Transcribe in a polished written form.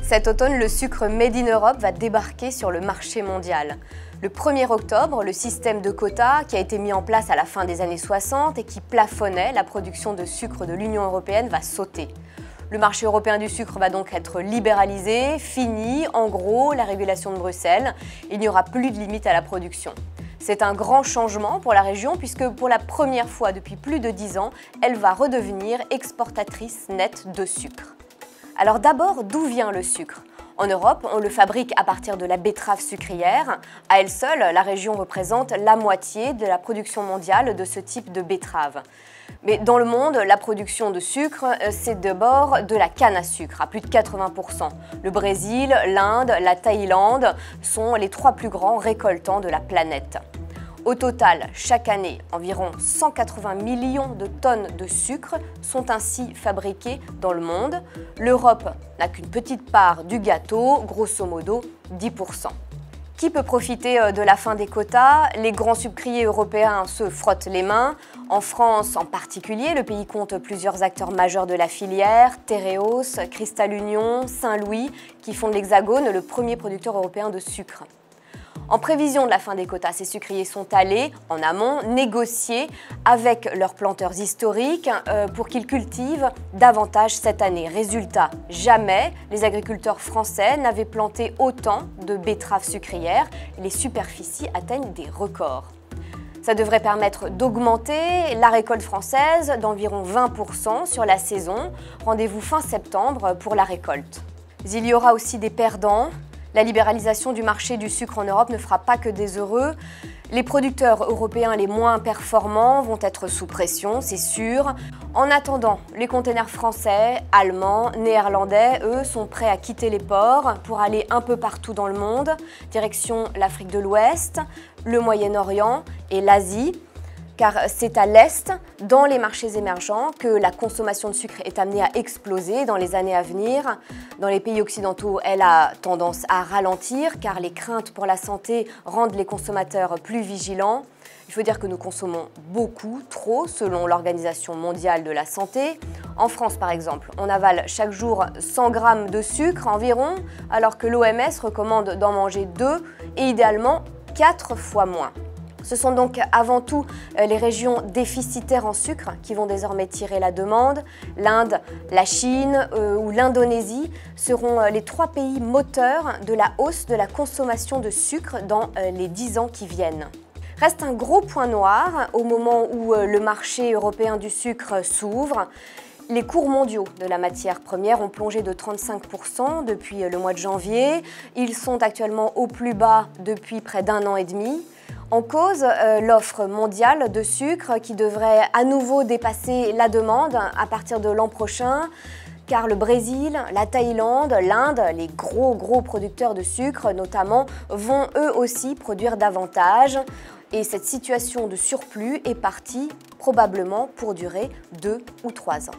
Cet automne, le sucre Made in Europe va débarquer sur le marché mondial. Le 1er octobre, le système de quotas qui a été mis en place à la fin des années 60 et qui plafonnait la production de sucre de l'Union européenne va sauter. Le marché européen du sucre va donc être libéralisé, fini, en gros, la régulation de Bruxelles. Il n'y aura plus de limite à la production. C'est un grand changement pour la région puisque pour la première fois depuis plus de 10 ans, elle va redevenir exportatrice nette de sucre. Alors d'abord, d'où vient le sucre ? En Europe, on le fabrique à partir de la betterave sucrière. À elle seule, la région représente la moitié de la production mondiale de ce type de betterave. Mais dans le monde, la production de sucre, c'est d'abord de la canne à sucre, à plus de 80%. Le Brésil, l'Inde, la Thaïlande sont les 3 plus grands récoltants de la planète. Au total, chaque année, environ 180 millions de tonnes de sucre sont ainsi fabriquées dans le monde. L'Europe n'a qu'une petite part du gâteau, grosso modo 10%. Qui peut profiter de la fin des quotas? Les grands sucriers européens se frottent les mains. En France en particulier, le pays compte plusieurs acteurs majeurs de la filière, Tereos, Cristal Union, Saint-Louis, qui font de l'Hexagone le premier producteur européen de sucre. En prévision de la fin des quotas, ces sucriers sont allés, en amont, négocier avec leurs planteurs historiques pour qu'ils cultivent davantage cette année. Résultat, jamais les agriculteurs français n'avaient planté autant de betteraves sucrières. Les superficies atteignent des records. Ça devrait permettre d'augmenter la récolte française d'environ 20% sur la saison. Rendez-vous fin septembre pour la récolte. Il y aura aussi des perdants. La libéralisation du marché du sucre en Europe ne fera pas que des heureux. Les producteurs européens les moins performants vont être sous pression, c'est sûr. En attendant, les containers français, allemands, néerlandais, eux, sont prêts à quitter les ports pour aller un peu partout dans le monde, direction l'Afrique de l'Ouest, le Moyen-Orient et l'Asie. Car c'est à l'Est, dans les marchés émergents, que la consommation de sucre est amenée à exploser dans les années à venir. Dans les pays occidentaux, elle a tendance à ralentir car les craintes pour la santé rendent les consommateurs plus vigilants. Il faut dire que nous consommons beaucoup, trop, selon l'Organisation mondiale de la santé. En France, par exemple, on avale chaque jour 100 grammes de sucre environ, alors que l'OMS recommande d'en manger 2 et idéalement 4 fois moins. Ce sont donc avant tout les régions déficitaires en sucre qui vont désormais tirer la demande. L'Inde, la Chine ou l'Indonésie seront les 3 pays moteurs de la hausse de la consommation de sucre dans les 10 ans qui viennent. Reste un gros point noir au moment où le marché européen du sucre s'ouvre. Les cours mondiaux de la matière première ont plongé de 35% depuis le mois de janvier. Ils sont actuellement au plus bas depuis près d'1 an et demi. En cause, l'offre mondiale de sucre qui devrait à nouveau dépasser la demande à partir de l'an prochain, car le Brésil, la Thaïlande, l'Inde, les gros producteurs de sucre notamment, vont eux aussi produire davantage. Et cette situation de surplus est partie probablement pour durer 2 ou 3 ans.